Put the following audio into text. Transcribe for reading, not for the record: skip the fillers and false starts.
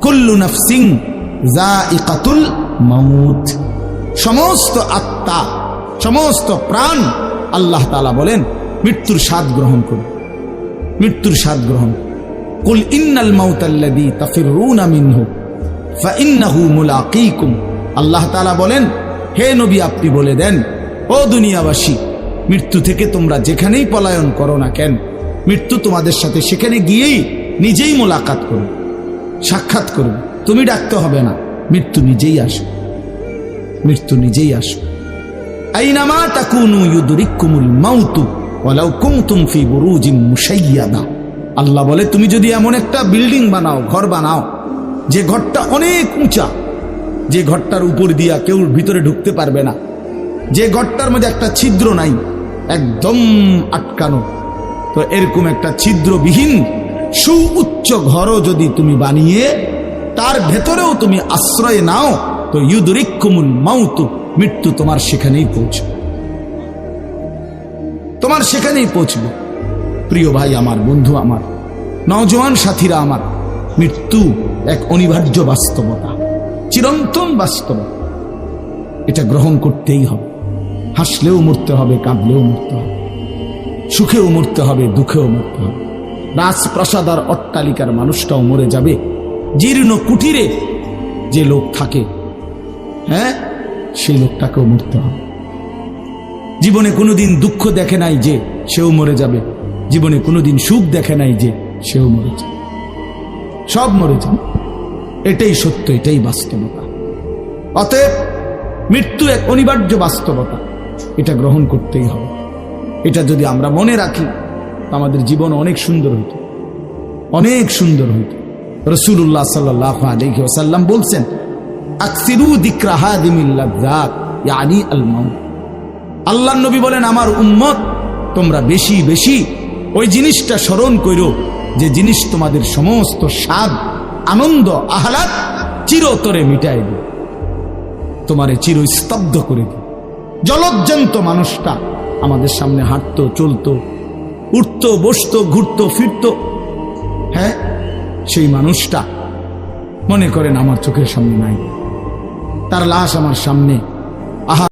কুল্লু নাফসিন যায়িকাতুল মাউত, সমস্ত আত্মা, সমস্ত প্রাণ আল্লাহ তাআলা বলেন মৃত্যুর স্বাদ গ্রহণ করুন, মৃত্যুর স্বাদ গ্রহণ। কুল ইন্নাল মাউতাল্লাযী তাফিরুনা মিনহু ফাইন্নাহু মুলাকীকুম, আল্লাহ তাআলা বলেন হে নবী আপনি বলে দেন, ও দুনিয়াবাসী, মৃত্যু থেকে তোমরা যেখানেই পলায়ন করো না কেন, মৃত্যু তোমাদের সাথে সেখানে গিয়েই নিজেই মোলাকাত করবে, সাক্ষাৎ করবে। তুমি ডাকতে হবে না, মৃত্যু নিজেই আসবে, মৃত্যু নিজেই আসবে। আইনামা তাকুনু ইউদরিকুমুল মাউতু ওয়ালাউ কুনতুম ফি বুরুজিন মুশাইয়াদা, আল্লাহ বলে তুমি যদি এমন একটা বিল্ডিং বানাও, ঘর বানাও, যে ঘরটা অনেক উঁচা, যে ঘরটার উপর দিয়া কেউ ভিতরে ঢুকতে পারবে না, যে ঘরটার মধ্যে একটা ছিদ্র নাই, একদম আটকানো, তো এরকম একটা ছিদ্রবিহীন সুউচ্চ ঘরও যদি তুমি বানিয়ে তার ভেতরেও তুমি আশ্রয় নাও, তো ইউদরিকুমুল মাউতু, মৃত্যু তোমার সেখানেই পৌঁছবে, তোমার সেখানেই পৌঁছবে। প্রিয় ভাই আমার, বন্ধু আমার, নওজোয়ান সাথীরা আমার, মৃত্যু এক অনিবার্য বাস্তবতা, চিরন্তন বাস্তবতা, এটা গ্রহণ করতেই হবে। হাসলেও মরতে হবে, কাঁদলেও মরতে হবে, সুখেও মরতে হবে, দুঃখেও মরতে হবে। রাজপ্রাসাদ আর অট্টালিকার মানুষটাও মরে যাবে, জীর্ণ কুটিরে যে লোক থাকে, হ্যাঁ, সেই লোকটাকেও মরতে হবে। জীবনে কোনোদিন দুঃখ দেখে নাই যে সেও মরে যাবে, জীবনে কোনোদিন সুখ দেখে নাই যে সেও মরে যাবে, সব মরে যাবে। এটাই সত্য, এটাই বাস্তবতা। অতএব মৃত্যু এক অনিবার্য বাস্তবতা, এটা গ্রহণ করতেই হবে। এটা যদি আমরা মনে রাখি, আমাদের জীবন অনেক সুন্দর হইত, অনেক সুন্দর হইত। রাসূলুল্লাহ সাল্লাল্লাহু আলাইহি ওয়াসাল্লাম বলছেন, আকসিরু যিকরা হাদিমিল লাযযাত ইয়ানি আল মাউত। আল্লাহর নবী বলেন, আমার উম্মত তোমরা বেশি বেশি ওই জিনিসটা স্মরণ করো, যে জিনিস তোমাদের সমস্ত স্বাদ, আনন্দ, আহ্লাদ চিরতরে মিটাই দিবে, তোমারে চিরস্তব্ধ করে দিবে। জলজ্জান্ত মানুষটা আমাদের সামনে হাঁটতো, চলতো, উঠতো, বসতো, ঘুরতো, ফিরতো, হ্যাঁ, সেই মানুষটা মনে করেন আমার চোখের সামনে নাই, তার লাশ আমার সামনে, আহা